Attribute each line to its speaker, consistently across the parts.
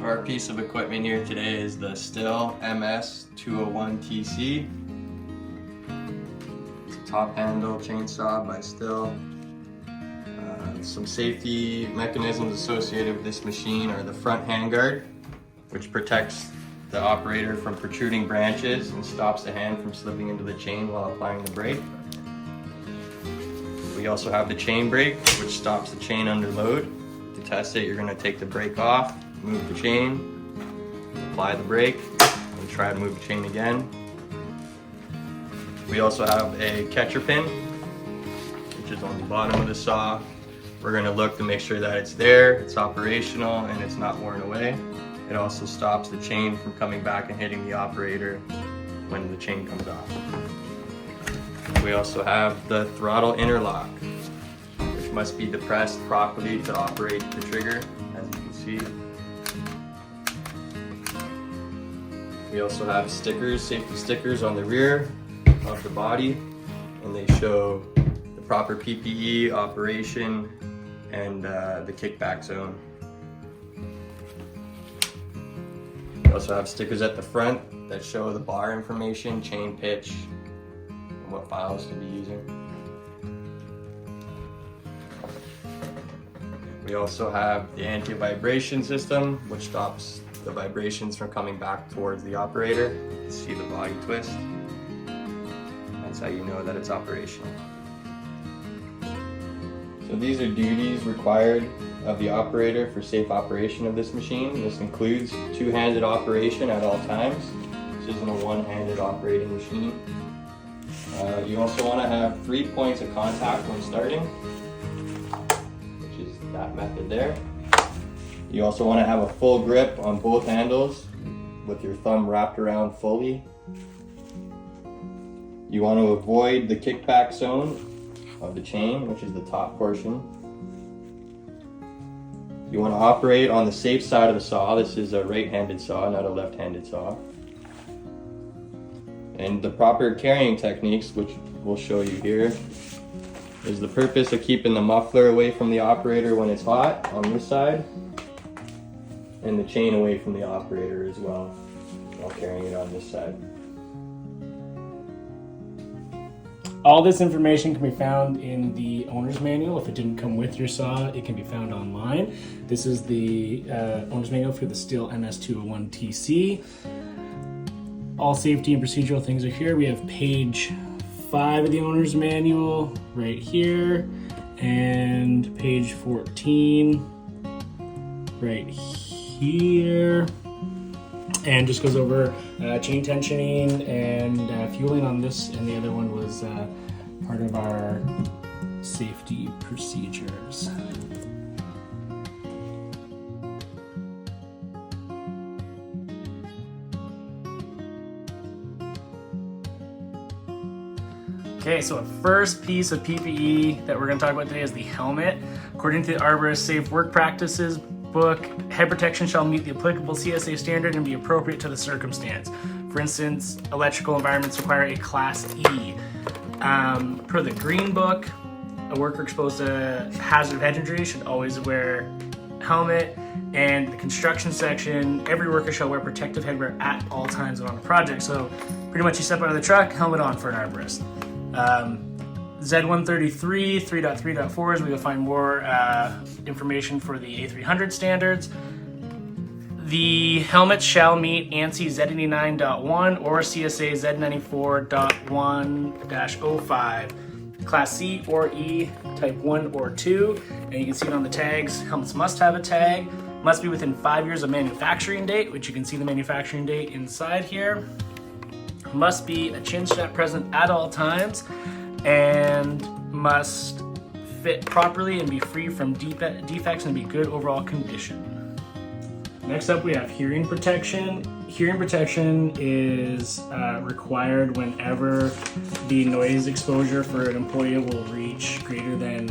Speaker 1: So our piece of equipment here today is the Stihl MS201TC. It's a top handle chainsaw by Stihl. Some safety mechanisms associated with this machine are the front handguard, which protects the operator from protruding branches and stops the hand from slipping into the chain while applying the brake. We also have the chain brake, which stops the chain under load. To test it, you're going to take the brake off, move the chain, apply the brake, and try to move the chain again. We also have a catcher pin, which is on the bottom of the saw. We're going to look to make sure that it's there, it's operational, and it's not worn away. It also stops the chain from coming back and hitting the operator when the chain comes off. We also have the throttle interlock, which must be depressed properly to operate the trigger, as you can see. We also have stickers, safety stickers on the rear of the body, and they show the proper PPE operation and the kickback zone. We also have stickers at the front that show the bar information, chain pitch, and what files to be using. We also have the anti-vibration system, which stops the vibrations from coming back towards the operator. You can see the body twist. That's how you know that it's operational. So these are duties required of the operator for safe operation of this machine. This includes two-handed operation at all times. This isn't a one-handed operating machine. You also want to have 3 points of contact when starting, which is that method there. You also want to have a full grip on both handles with your thumb wrapped around fully. You want to avoid the kickback zone of the chain, which is the top portion. You want to operate on the safe side of the saw. This is a right-handed saw, not a left-handed saw. And the proper carrying techniques, which we'll show you here, is the purpose of keeping the muffler away from the operator when it's hot on this side, and the chain away from the operator as well, while carrying it on this side.
Speaker 2: All this information can be found in the owner's manual. If it didn't come with your saw, it can be found online. This is the owner's manual for the Stihl MS201TC. All safety and procedural things are here. We have page 5 of the owner's manual right here, and page 14 right here. And just goes over chain tensioning and fueling on this, and the other one was part of our safety procedures. Okay, so a first piece of PPE that we're going to talk about today is the helmet. According to the Arborists Safe Work Practices book, head protection shall meet the applicable CSA standard and be appropriate to the circumstance. For instance, electrical environments require a Class E. Per the Green Book, a worker exposed to hazard of head injury should always wear a helmet. And the construction section, every worker shall wear protective headwear at all times when on a project. So pretty much you step out of the truck, helmet on for an arborist. Z133 3.3.4 we will find more information for the A300 standards. The helmets shall meet ANSI Z89.1 or CSA Z94.1-05, Class C or E, Type 1 or 2, and you can see it on the tags. Helmets must have a tag, must be within 5 years of manufacturing date, which you can see the manufacturing date inside here. Must be a chin strap present at all times, and must fit properly and be free from defects and be good overall condition. Next up we have hearing protection. Hearing protection is required whenever the noise exposure for an employee will reach greater than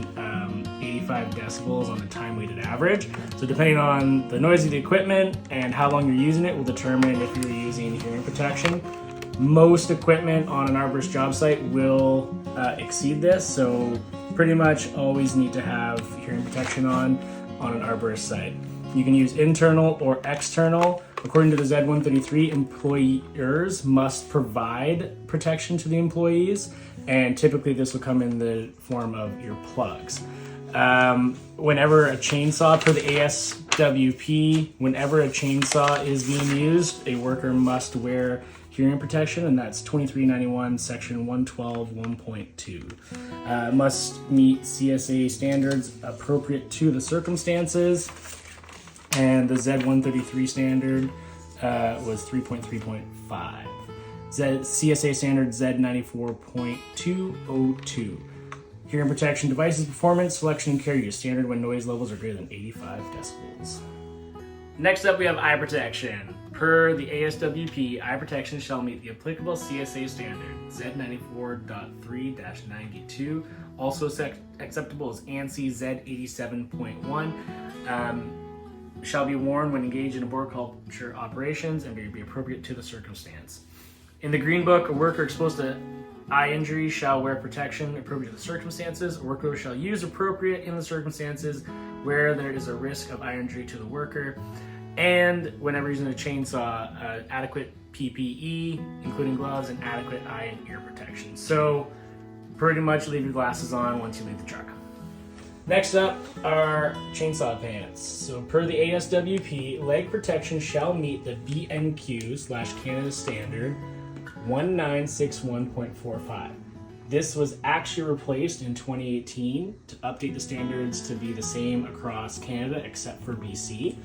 Speaker 2: 85 decibels on a time-weighted average. So depending on the noise of the equipment and how long you're using it will determine if you're using hearing protection. Most equipment on an arborist job site will exceed this, so pretty much always need to have hearing protection on an arborist site. You can use internal or external. According to the Z133, employers must provide protection to the employees, and typically this will come in the form of earplugs. Whenever a chainsaw, per the ASWP, whenever a chainsaw is being used, a worker must wear hearing protection, and that's 2391 section 112 1.2. Must meet CSA standards appropriate to the circumstances, and the Z133 standard was 3.3.5. CSA standard Z94.202. Hearing protection devices, performance, selection, and care use. Standard when noise levels are greater than 85 decibels. Next up, we have eye protection. Per the ASWP, eye protection shall meet the applicable CSA standard, Z94.3-92. Also acceptable is ANSI Z87.1. Shall be worn when engaged in arboriculture operations and be appropriate to the circumstance. In the Green Book, a worker exposed to eye injury shall wear protection appropriate to the circumstances. A worker shall use appropriate in the circumstances where there is a risk of eye injury to the worker. And whenever using a chainsaw, adequate PPE, including gloves, and adequate eye and ear protection. So pretty much leave your glasses on once you leave the truck. Next up are chainsaw pants. So per the ASWP, leg protection shall meet the BNQ/Canada standard 1961.45. This was actually replaced in 2018 to update the standards to be the same across Canada except for BC.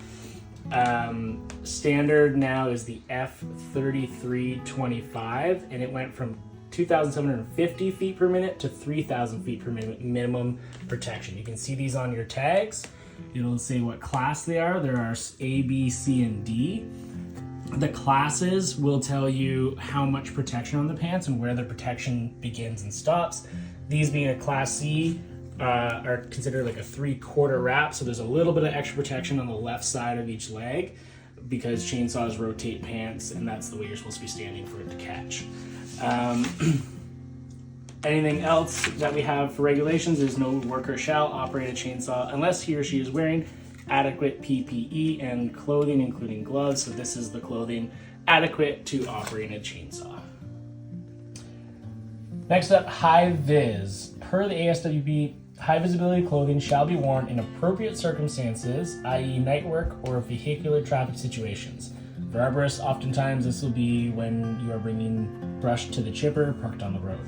Speaker 2: Standard now is the F3325, and it went from 2,750 feet per minute to 3,000 feet per minute minimum protection. You can see these on your tags. It'll say what class they are. There are A, B, C, and D. The classes will tell you how much protection on the pants and where the protection begins and stops. These being a class C are considered like a 3/4 wrap, so there's a little bit of extra protection on the left side of each leg because chainsaws rotate pants, and that's the way you're supposed to be standing for it to catch. Anything else that we have for regulations is no worker shall operate a chainsaw unless he or she is wearing adequate PPE and clothing, including gloves. So this is the clothing adequate to operate a chainsaw. Next up, high vis. Per the ASWP, high visibility clothing shall be worn in appropriate circumstances, i.e. night work or vehicular traffic situations. For arborists, oftentimes this will be when you are bringing brush to the chipper parked on the road.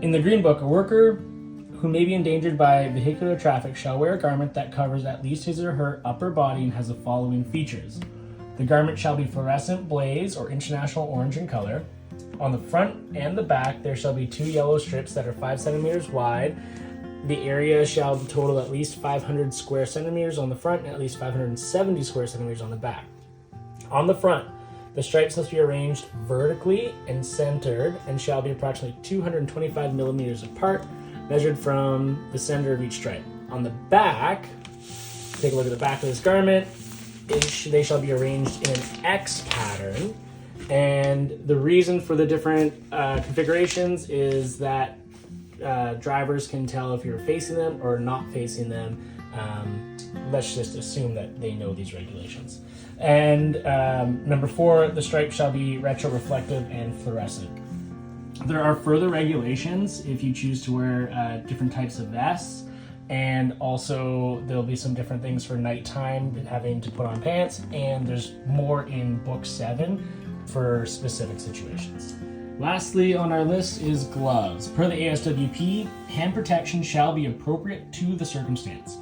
Speaker 2: In the Green Book, a worker who may be endangered by vehicular traffic shall wear a garment that covers at least his or her upper body and has the following features. The garment shall be fluorescent blaze or international orange in color. On the front and the back, there shall be 2 yellow strips that are 5 centimeters wide. The area shall total at least 500 square centimeters on the front and at least 570 square centimeters on the back. On the front, the stripes must be arranged vertically and centered and shall be approximately 225 millimeters apart, measured from the center of each stripe. On the back, take a look at the back of this garment, they shall be arranged in an X pattern. And the reason for the different configurations is that drivers can tell if you're facing them or not facing them. Let's just assume that they know these regulations. And number 4, the stripe shall be retroreflective and fluorescent. There are further regulations if you choose to wear different types of vests, and also there'll be some different things for nighttime having to put on pants, and there's more in Book 7 for specific situations. Lastly on our list is gloves. Per the ASWP, hand protection shall be appropriate to the circumstance.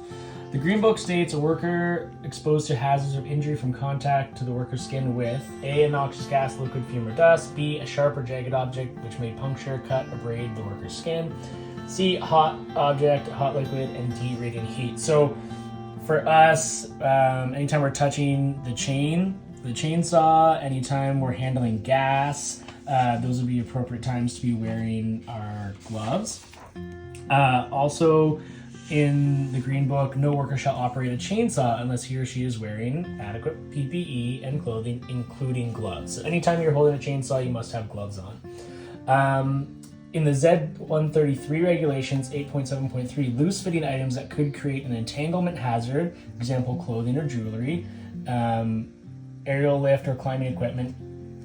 Speaker 2: The Green Book states a worker exposed to hazards of injury from contact to the worker's skin with A, a noxious gas, liquid, fume, or dust, B, a sharp or jagged object which may puncture, cut, or abrade the worker's skin, C, a hot object, hot liquid, and D, radiant heat. So for us, anytime we're touching the chainsaw, anytime we're handling gas, those would be appropriate times to be wearing our gloves. Also, in the Green Book, no worker shall operate a chainsaw unless he or she is wearing adequate PPE and clothing, including gloves. So anytime you're holding a chainsaw, you must have gloves on. In the Z133 regulations 8.7.3, loose fitting items that could create an entanglement hazard, example clothing or jewelry, aerial lift or climbing equipment,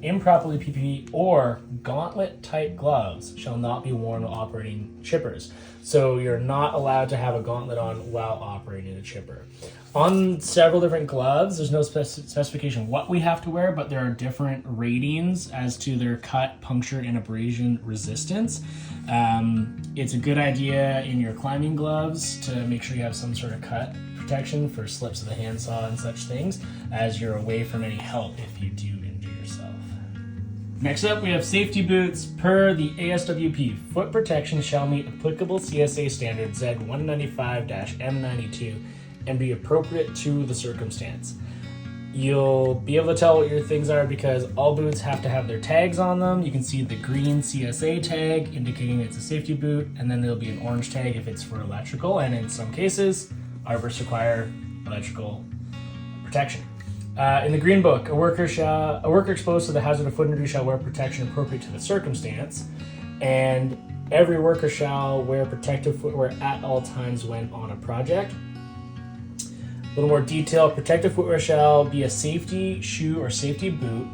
Speaker 2: improperly PPE, or gauntlet type gloves shall not be worn while operating chippers. So you're not allowed to have a gauntlet on while operating a chipper. On several different gloves, there's no specification what we have to wear, but there are different ratings as to their cut, puncture, and abrasion resistance. It's a good idea in your climbing gloves to make sure you have some sort of cut protection for slips of the handsaw and such things, as you're away from any help if you do injure yourself. Next up, we have safety boots. Per the ASWP, foot protection shall meet applicable CSA standard Z195-M92 and be appropriate to the circumstance. You'll be able to tell what your things are because all boots have to have their tags on them. You can see the green CSA tag indicating it's a safety boot, and then there'll be an orange tag if it's for electrical, and in some cases, arborists require electrical protection. In the Green Book, a worker exposed to the hazard of foot injury shall wear protection appropriate to the circumstance, and every worker shall wear protective footwear at all times when on a project. A little more detail, protective footwear shall be a safety shoe or safety boot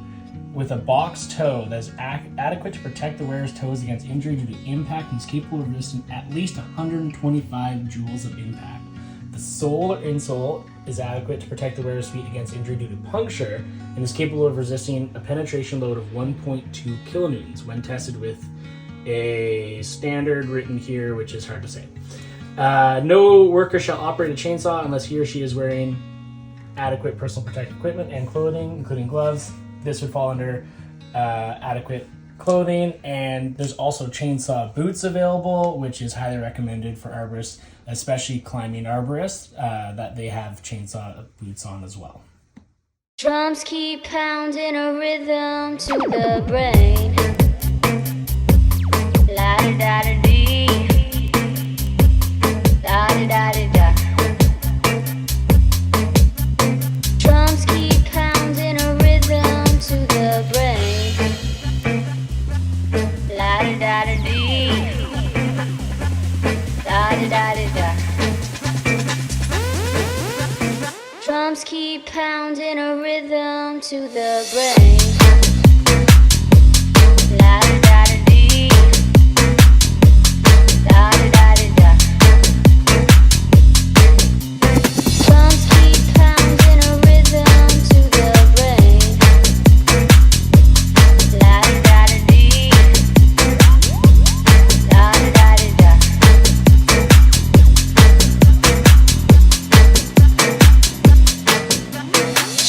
Speaker 2: with a box toe that is adequate to protect the wearer's toes against injury due to impact and is capable of resisting at least 125 joules of impact. The sole or insole is adequate to protect the wearer's feet against injury due to puncture and is capable of resisting a penetration load of 1.2 kilonewtons when tested with a standard written here, which is hard to say. No worker shall operate a chainsaw unless he or she is wearing adequate personal protective equipment and clothing, including gloves. This would fall under adequate clothing, and there's also chainsaw boots available, which is highly recommended for arborists, especially climbing arborists, that they have chainsaw boots on as well.
Speaker 3: Drums keep pounding a rhythm to the brain. La da da da dee. Da da da da da. Drums keep pounding a rhythm to the brain. La da da da dee. Da da da da da. Drums keep pounding a rhythm to the brain. La da da da dee. Da da da da da. Drums keep pounding a rhythm to the brain. La da da da dee. Da da da da da.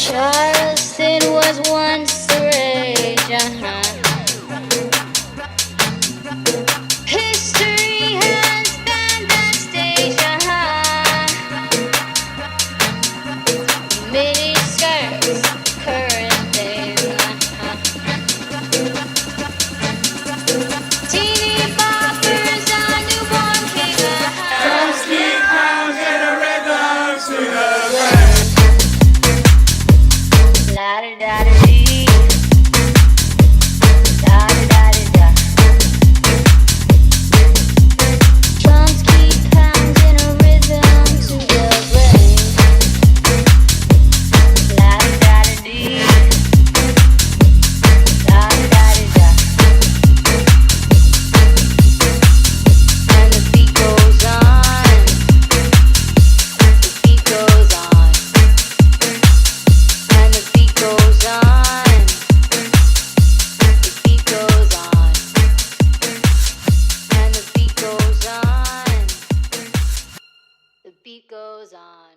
Speaker 3: Charleston was once the rage, History has been backstage, Mini skirts, current thing, Teeny boppers, a newborn king,
Speaker 2: Drums keep pounding a rhythm to the brain.
Speaker 3: La da da da dee. Da da da da da. Drums keep pounding a rhythm to the brain. La da da da dee. Da da da da da. And the beat goes on. The beat goes on. And the beat goes on. The beat goes on. And the beat goes on. The beat goes on.